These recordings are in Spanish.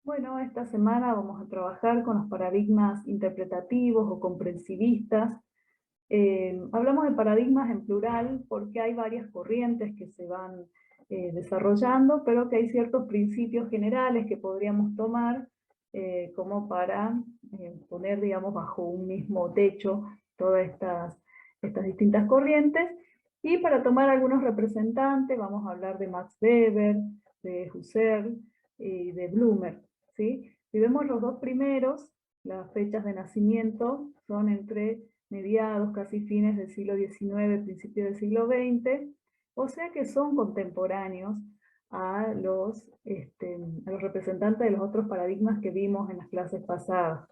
Bueno, esta semana vamos a trabajar con los paradigmas interpretativos o comprensivistas. Hablamos de paradigmas en plural porque hay varias corrientes que se van desarrollando, pero que hay ciertos principios generales que podríamos tomar como para poner, digamos, bajo un mismo techo todas estas distintas corrientes. Y para tomar algunos representantes vamos a hablar de Max Weber, de Husserl y de Blumer. ¿Sí? Si vemos los dos primeros, las fechas de nacimiento son entre mediados, casi fines del siglo XIX, principios del siglo XX, o sea que son contemporáneos a los representantes de los otros paradigmas que vimos en las clases pasadas.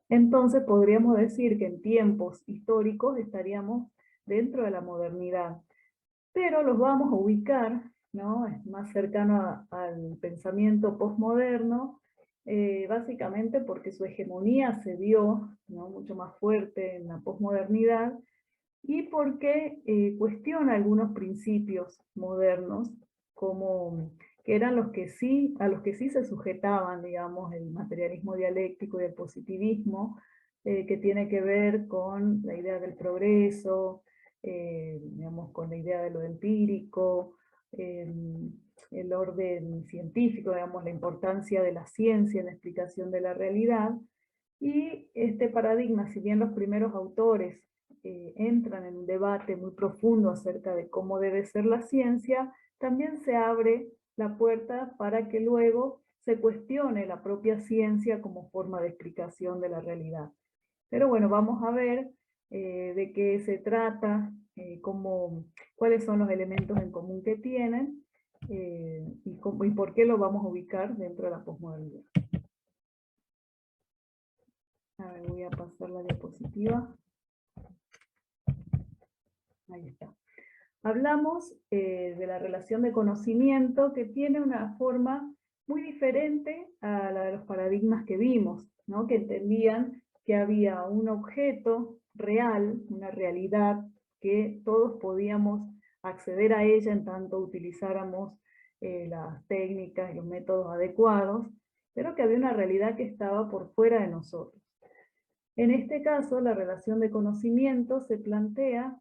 Entonces podríamos decir que en tiempos históricos estaríamos dentro de la modernidad, pero los vamos a ubicar, ¿no? Es más cercano al pensamiento postmoderno, básicamente porque su hegemonía se dio, ¿no?, mucho más fuerte en la posmodernidad, y porque cuestiona algunos principios modernos, como que eran a los que sí se sujetaban, digamos, el materialismo dialéctico y el positivismo, que tiene que ver con la idea del progreso, digamos, con la idea de lo empírico, el orden científico, digamos, la importancia de la ciencia en la explicación de la realidad. Y este paradigma, si bien los primeros autores entran en un debate muy profundo acerca de cómo debe ser la ciencia, también se abre la puerta para que luego se cuestione la propia ciencia como forma de explicación de la realidad. Pero bueno, vamos a ver de qué se trata, cuáles son los elementos en común que tienen, y por qué lo vamos a ubicar dentro de la posmodernidad. A ver, voy a pasar la diapositiva. Ahí está. Hablamos de la relación de conocimiento, que tiene una forma muy diferente a la de los paradigmas que vimos, ¿no? Que entendían que había un objeto real, una realidad, que todos podíamos acceder a ella en tanto utilizáramos las técnicas y los métodos adecuados, pero que había una realidad que estaba por fuera de nosotros. En este caso, la relación de conocimiento se plantea,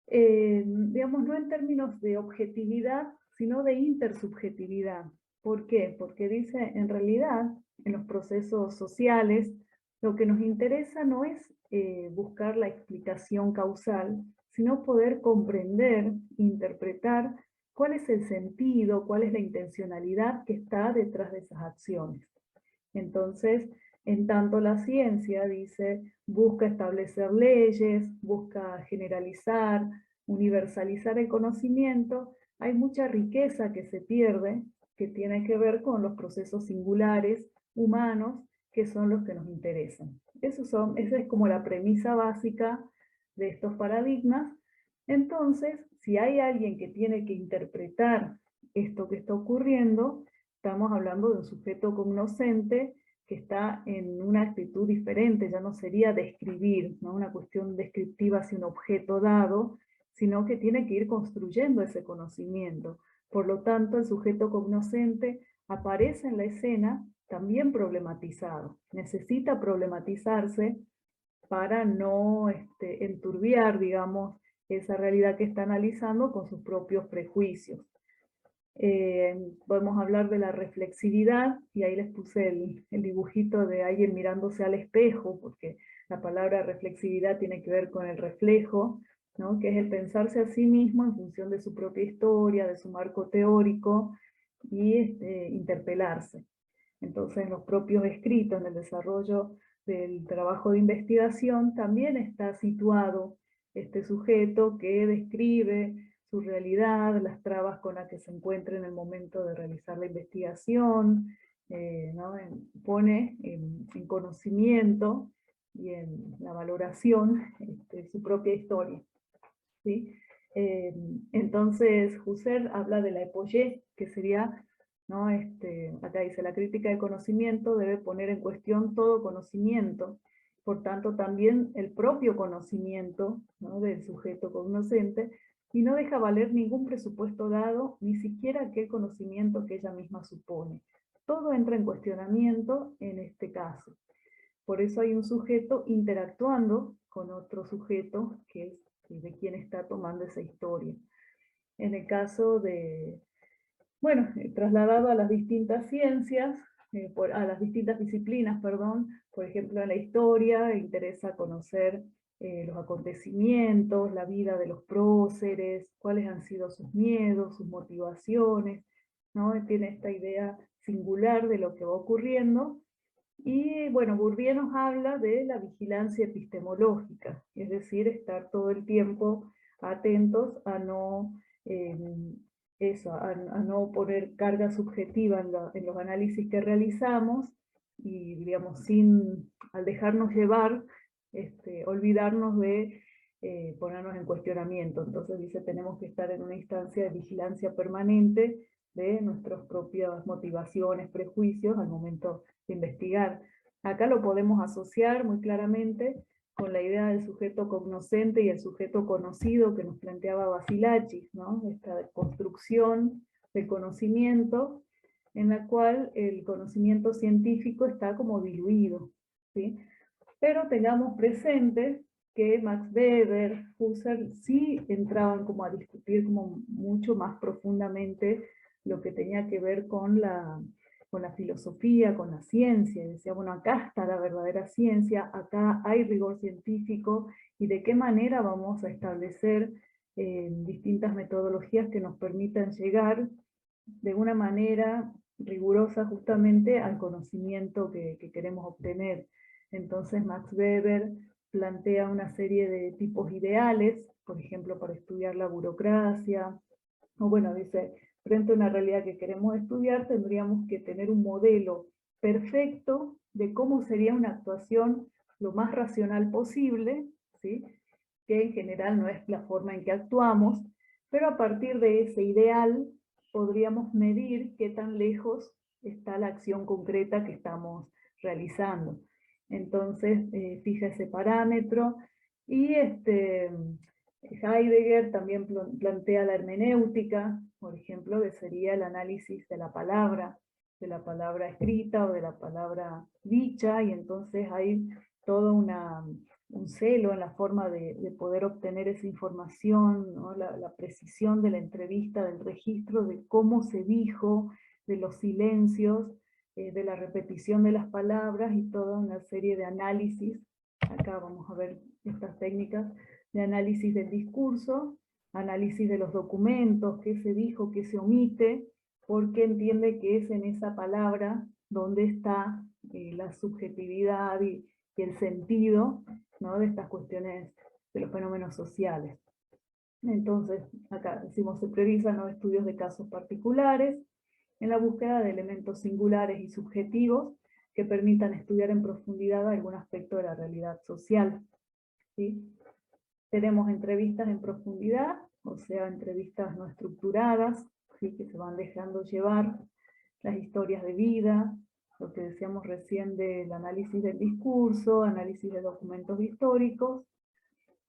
digamos, no en términos de objetividad, sino de intersubjetividad. ¿Por qué? Porque dice, en realidad, en los procesos sociales, lo que nos interesa no es buscar la explicación causal, sino poder comprender, interpretar cuál es el sentido, cuál es la intencionalidad que está detrás de esas acciones. Entonces, en tanto la ciencia, dice, busca establecer leyes, busca generalizar, universalizar el conocimiento, hay mucha riqueza que se pierde, que tiene que ver con los procesos singulares, humanos, que son los que nos interesan. Esa es como la premisa básica de estos paradigmas. Entonces, si hay alguien que tiene que interpretar esto que está ocurriendo, estamos hablando de un sujeto cognoscente que está en una actitud diferente, ya no sería describir, ¿no?, una cuestión descriptiva hacia un objeto dado, sino que tiene que ir construyendo ese conocimiento. Por lo tanto, el sujeto cognoscente aparece en la escena también problematizado. Necesita problematizarse para no enturbiar, digamos, esa realidad que está analizando con sus propios prejuicios. Podemos hablar de la reflexividad, y ahí les puse el dibujito de alguien mirándose al espejo, porque la palabra reflexividad tiene que ver con el reflejo, ¿no?, que es el pensarse a sí mismo en función de su propia historia, de su marco teórico, y interpelarse. Entonces, en los propios escritos, en el desarrollo del trabajo de investigación, también está situado este sujeto que describe su realidad, las trabas con las que se encuentra en el momento de realizar la investigación, ¿no? Pone en conocimiento y en la valoración su propia historia, ¿sí? Entonces, Husserl habla de la épogée, que sería, ¿no?, acá dice, la crítica del conocimiento debe poner en cuestión todo conocimiento, por tanto también el propio conocimiento, ¿no?, del sujeto cognoscente, y no deja valer ningún presupuesto dado, ni siquiera aquel conocimiento que ella misma supone. todo entra en cuestionamiento en este caso. Por eso hay un sujeto interactuando con otro sujeto que es de quien está tomando esa historia. En el caso de, bueno, trasladado a las distintas ciencias, a las distintas disciplinas, perdón, por ejemplo en la historia interesa conocer los acontecimientos, la vida de los próceres, cuáles han sido sus miedos, sus motivaciones, ¿no? Tiene esta idea singular de lo que va ocurriendo. Y bueno, Bourdieu nos habla de la vigilancia epistemológica, es decir, estar todo el tiempo atentos a no, a no poner carga subjetiva en los análisis que realizamos y, digamos, al dejarnos llevar, olvidarnos de ponernos en cuestionamiento. Entonces dice, tenemos que estar en una instancia de vigilancia permanente de nuestras propias motivaciones, prejuicios al momento de investigar. Acá lo podemos asociar muy claramente con la idea del sujeto cognoscente y el sujeto conocido que nos planteaba Basilachis, ¿no? Esta construcción del conocimiento en la cual el conocimiento científico está como diluido, ¿sí? Pero tengamos presente que Max Weber, Husserl, sí entraban como a discutir como mucho más profundamente lo que tenía que ver con la filosofía, con la ciencia, y decía, bueno, acá está la verdadera ciencia, acá hay rigor científico, y de qué manera vamos a establecer distintas metodologías que nos permitan llegar de una manera rigurosa justamente al conocimiento que queremos obtener. Entonces Max Weber plantea una serie de tipos ideales, por ejemplo, para estudiar la burocracia, o bueno, dice, frente a una realidad que queremos estudiar, tendríamos que tener un modelo perfecto de cómo sería una actuación lo más racional posible, ¿sí? Que en general no es la forma en que actuamos, pero a partir de ese ideal podríamos medir qué tan lejos está la acción concreta que estamos realizando. Entonces, fija ese parámetro, y Heidegger también plantea la hermenéutica, por ejemplo, que sería el análisis de la palabra escrita o de la palabra dicha, y entonces hay todo un celo en la forma de poder obtener esa información, ¿no? La precisión de la entrevista, del registro, de cómo se dijo, de los silencios, de la repetición de las palabras, y toda una serie de análisis. Acá vamos a ver estas técnicas de análisis del discurso, análisis de los documentos, qué se dijo, qué se omite, porque entiende que es en esa palabra donde está la subjetividad y el sentido, ¿no? De estas cuestiones de los fenómenos sociales. Entonces, acá decimos, se priorizan los estudios de casos particulares, en la búsqueda de elementos singulares y subjetivos que permitan estudiar en profundidad algún aspecto de la realidad social, ¿sí? Tenemos entrevistas en profundidad, o sea, entrevistas no estructuradas, ¿sí? Que se van dejando llevar las historias de vida, lo que decíamos recién del análisis del discurso, análisis de documentos históricos,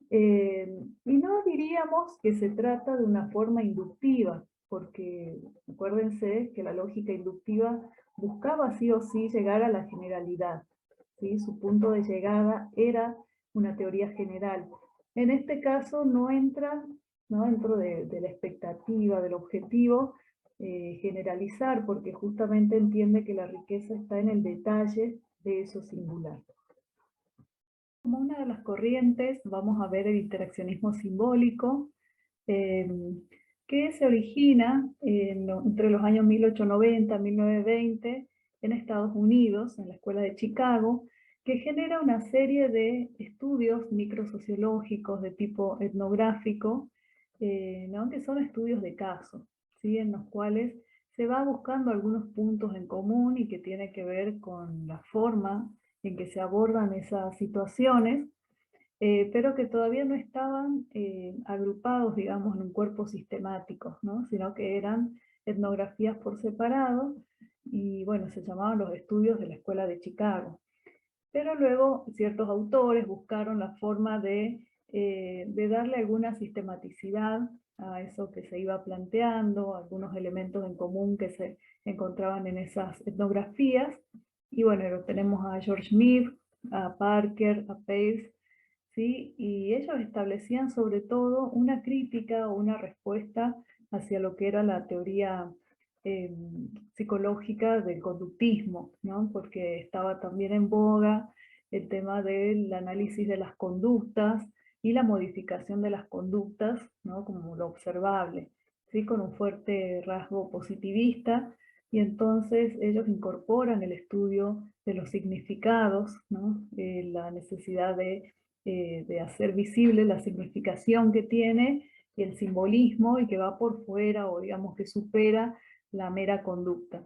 y no diríamos que se trata de una forma inductiva, porque acuérdense que la lógica inductiva buscaba sí o sí llegar a la generalidad, ¿sí? Su punto de llegada era una teoría general. En este caso no entra, ¿no? Dentro de la expectativa, del objetivo, generalizar, porque justamente entiende que la riqueza está en el detalle de eso singular. Como una de las corrientes vamos a ver el interaccionismo simbólico, que se origina entre los años 1890 y 1920 en Estados Unidos, en la Escuela de Chicago, que genera una serie de estudios microsociológicos de tipo etnográfico, ¿no? Que son estudios de caso, ¿sí? En los cuales se va buscando algunos puntos en común y que tiene que ver con la forma en que se abordan esas situaciones, pero que todavía no estaban agrupados, digamos, en un cuerpo sistemático, ¿no? Sino que eran etnografías por separado, y bueno, se llamaban los estudios de la Escuela de Chicago. Pero luego ciertos autores buscaron la forma de darle alguna sistematicidad a eso que se iba planteando, algunos elementos en común que se encontraban en esas etnografías. Y bueno, lo tenemos a George Smith, a Parker, a Pace, ¿sí? Y ellos establecían sobre todo una crítica o una respuesta hacia lo que era la teoría psicológica del conductismo, ¿no? Porque estaba también en boga el tema del análisis de las conductas y la modificación de las conductas, ¿no? Como lo observable, ¿sí? Con un fuerte rasgo positivista, y entonces ellos incorporan el estudio de los significados, ¿no? La necesidad de hacer visible la significación que tiene y el simbolismo, y que va por fuera, o digamos que supera la mera conducta.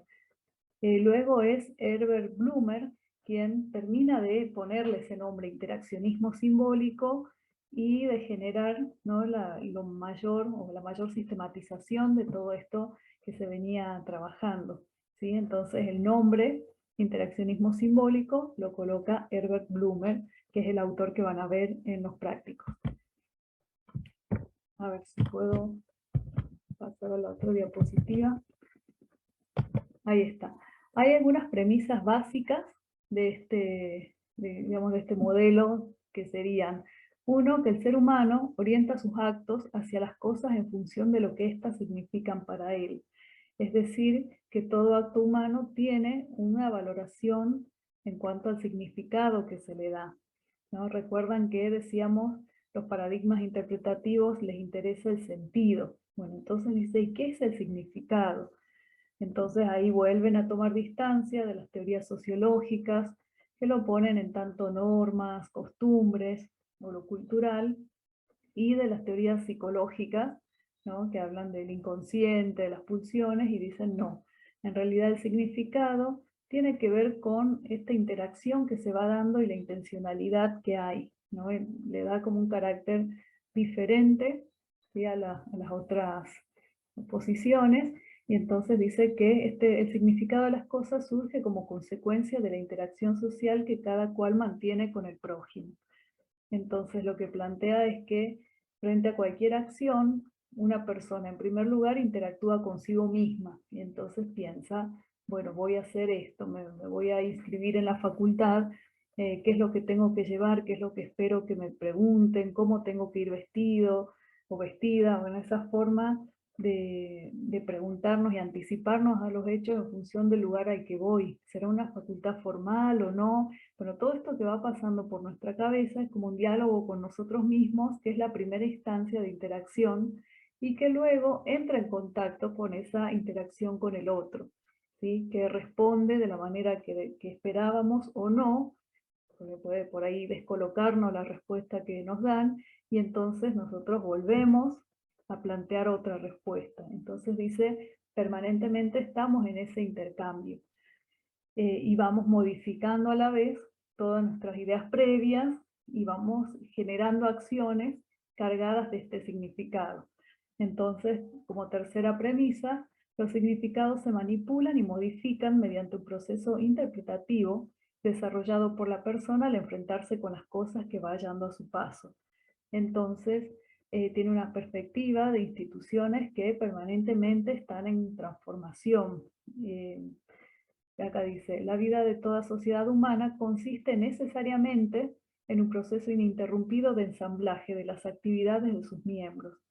Luego es Herbert Blumer quien termina de ponerle ese nombre, interaccionismo simbólico, y de generar, ¿no? la mayor sistematización de todo esto que se venía trabajando, ¿sí? Entonces el nombre, interaccionismo simbólico, lo coloca Herbert Blumer, que es el autor que van a ver en los prácticos. A ver si puedo pasar a la otra diapositiva. Ahí está. Hay algunas premisas básicas digamos, de este modelo, que serían: uno, que el ser humano orienta sus actos hacia las cosas en función de lo que éstas significan para él. Es decir, que todo acto humano tiene una valoración en cuanto al significado que se le da, ¿no? Recuerdan que decíamos, los paradigmas interpretativos les interesa el sentido. Bueno, entonces dice, ¿y qué es el significado? Entonces ahí vuelven a tomar distancia de las teorías sociológicas, que lo ponen en tanto normas, costumbres o lo cultural, y de las teorías psicológicas, ¿no? Que hablan del inconsciente, de las pulsiones, y dicen no, en realidad el significado tiene que ver con esta interacción que se va dando y la intencionalidad que hay, ¿no? Le da como un carácter diferente, ¿sí? a las otras posiciones, y entonces dice que el significado de las cosas surge como consecuencia de la interacción social que cada cual mantiene con el prójimo. Entonces lo que plantea es que frente a cualquier acción, una persona en primer lugar interactúa consigo misma, y entonces piensa, bueno, voy a hacer esto, me voy a inscribir en la facultad, qué es lo que tengo que llevar, qué es lo que espero que me pregunten, cómo tengo que ir vestido o vestida, bueno, esa forma de preguntarnos y anticiparnos a los hechos en función del lugar al que voy. ¿Será una facultad formal o no? Bueno, todo esto que va pasando por nuestra cabeza es como un diálogo con nosotros mismos, que es la primera instancia de interacción, y que luego entra en contacto con esa interacción con el otro, ¿sí? Que responde de la manera que esperábamos o no, porque puede por ahí descolocarnos la respuesta que nos dan, y entonces nosotros volvemos a plantear otra respuesta. Entonces dice, permanentemente estamos en ese intercambio. Y vamos modificando a la vez todas nuestras ideas previas, y vamos generando acciones cargadas de este significado. Entonces, como tercera premisa, los significados se manipulan y modifican mediante un proceso interpretativo desarrollado por la persona al enfrentarse con las cosas que va hallando a su paso. Entonces, tiene una perspectiva de instituciones que permanentemente están en transformación. Acá dice, la vida de toda sociedad humana consiste necesariamente en un proceso ininterrumpido de ensamblaje de las actividades de sus miembros.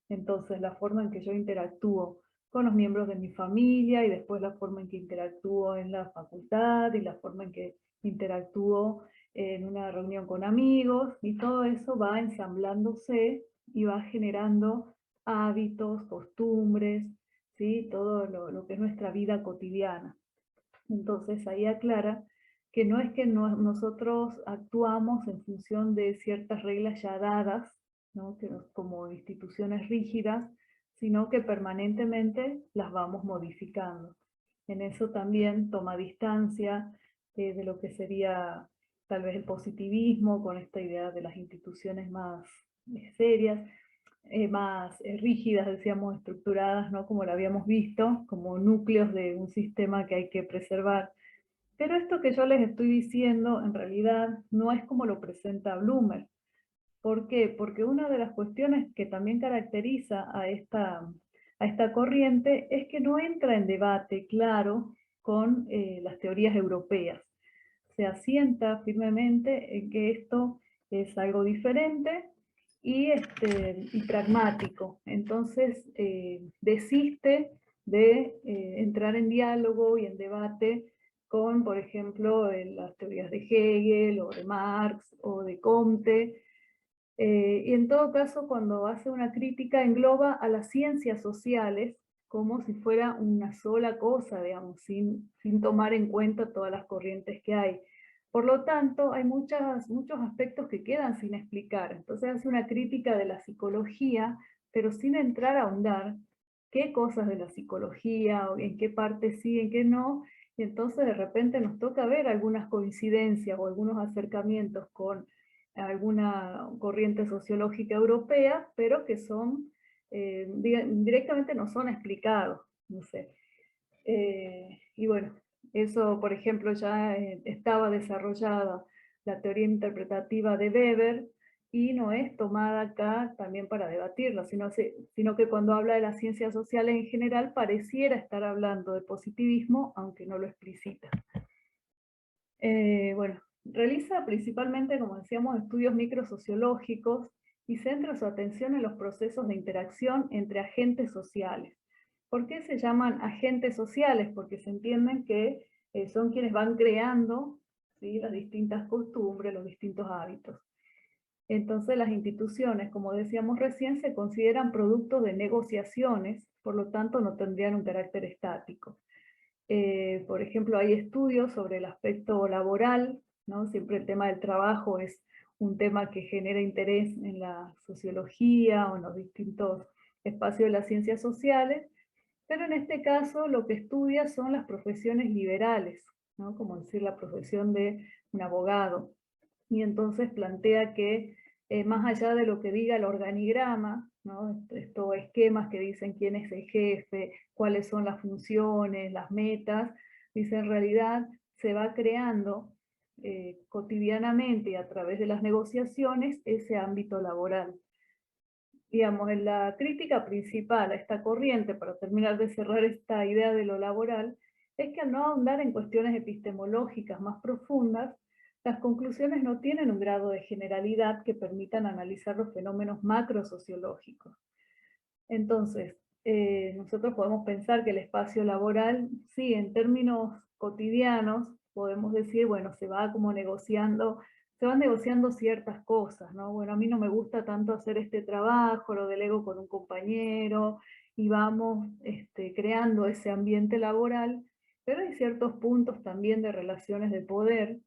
Entonces, la forma en que yo interactúo con los miembros de mi familia, y después la forma en que interactúo en la facultad, y la forma en que interactúo en una reunión con amigos, y todo eso va ensamblándose y va generando hábitos, costumbres, ¿sí? Todo lo que es nuestra vida cotidiana. Entonces ahí aclara que no es que nosotros actuamos en función de ciertas reglas ya dadas, ¿no? Como instituciones rígidas, sino que permanentemente las vamos modificando. En eso también toma distancia de lo que sería tal vez el positivismo, con esta idea de las instituciones más serias, más rígidas, decíamos, estructuradas, ¿no? Como lo habíamos visto, como núcleos de un sistema que hay que preservar. Pero esto que yo les estoy diciendo, en realidad, no es como lo presenta Blumer. ¿Por qué? Porque una de las cuestiones que también caracteriza a esta corriente es que no entra en debate claro con las teorías europeas. Se asienta firmemente en que esto es algo diferente y pragmático. Entonces, desiste de entrar en diálogo y en debate con, por ejemplo, las teorías de Hegel, o de Marx, o de Comte, y en todo caso, cuando hace una crítica, engloba a las ciencias sociales como si fuera una sola cosa, digamos, sin tomar en cuenta todas las corrientes que hay. Por lo tanto, hay muchos aspectos que quedan sin explicar. Entonces hace una crítica de la psicología, pero sin entrar a ahondar qué cosas de la psicología, o en qué parte sí, en qué no, y entonces de repente nos toca ver algunas coincidencias o algunos acercamientos con alguna corriente sociológica europea, pero que son, directamente no son explicados, no sé. Y bueno, eso, por ejemplo, ya estaba desarrollada la teoría interpretativa de Weber, y no es tomada acá también para debatirla, sino que cuando habla de las ciencias sociales en general, pareciera estar hablando de positivismo, aunque no lo explicita. Bueno, realiza principalmente, como decíamos, estudios microsociológicos y centra su atención en los procesos de interacción entre agentes sociales. ¿Por qué se llaman agentes sociales? Porque se entienden que son quienes van creando, ¿sí?, las distintas costumbres, los distintos hábitos. Entonces las instituciones, como decíamos recién, se consideran productos de negociaciones, por lo tanto no tendrían un carácter estático. Por ejemplo, hay estudios sobre el aspecto laboral, ¿no? Siempre el tema del trabajo es un tema que genera interés en la sociología o en los distintos espacios de las ciencias sociales, pero en este caso lo que estudia son las profesiones liberales, ¿no? Como decir la profesión de un abogado. Y entonces plantea que más allá de lo que diga el organigrama, ¿no?, estos esquemas que dicen quién es el jefe, cuáles son las funciones, las metas, dice en realidad se va creando cotidianamente y a través de las negociaciones ese ámbito laboral. Digamos, en la crítica principal a esta corriente, para terminar de cerrar esta idea de lo laboral, es que al no ahondar en cuestiones epistemológicas más profundas, las conclusiones no tienen un grado de generalidad que permitan analizar los fenómenos macrosociológicos. Entonces, nosotros podemos pensar que el espacio laboral, sí, en términos cotidianos, podemos decir, bueno, se van negociando ciertas cosas, ¿no? Bueno, a mí no me gusta tanto hacer este trabajo, lo delego con un compañero, y vamos creando ese ambiente laboral, pero hay ciertos puntos también de relaciones de poder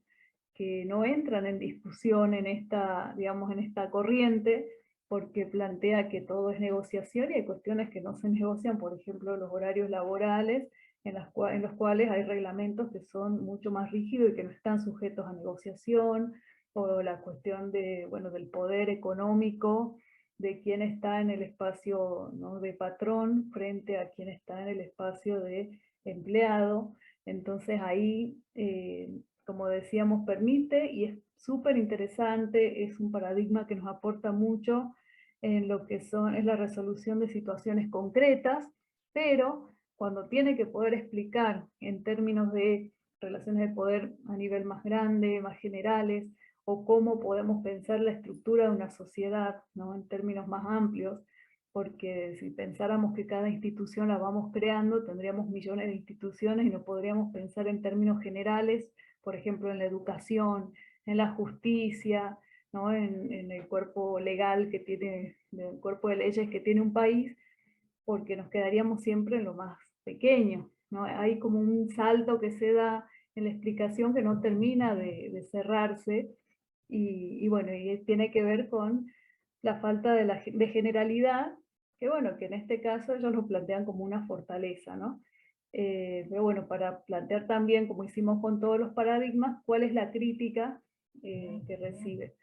que no entran en discusión en esta, digamos, en esta corriente, porque plantea que todo es negociación y hay cuestiones que no se negocian, por ejemplo, los horarios laborales, en los cuales hay reglamentos que son mucho más rígidos y que no están sujetos a negociación, o la cuestión de, bueno, del poder económico, de quién está en el espacio, ¿no?, de patrón frente a quién está en el espacio de empleado. Entonces ahí, como decíamos, permite, y es súper interesante, es un paradigma que nos aporta mucho en lo que es la resolución de situaciones concretas, pero cuando tiene que poder explicar en términos de relaciones de poder a nivel más grande, más generales, o cómo podemos pensar la estructura de una sociedad, ¿no?, en términos más amplios, porque si pensáramos que cada institución la vamos creando, tendríamos millones de instituciones y no podríamos pensar en términos generales, por ejemplo, en la educación, en la justicia, ¿no?, en el cuerpo legal que tiene, el cuerpo de leyes que tiene un país, porque nos quedaríamos siempre en lo más pequeño, ¿no? Hay como un salto que se da en la explicación que no termina de cerrarse, y bueno, y tiene que ver con la falta de generalidad, que bueno, que en este caso ellos lo plantean como una fortaleza, ¿no? Pero bueno, para plantear también, como hicimos con todos los paradigmas, cuál es la crítica que recibe.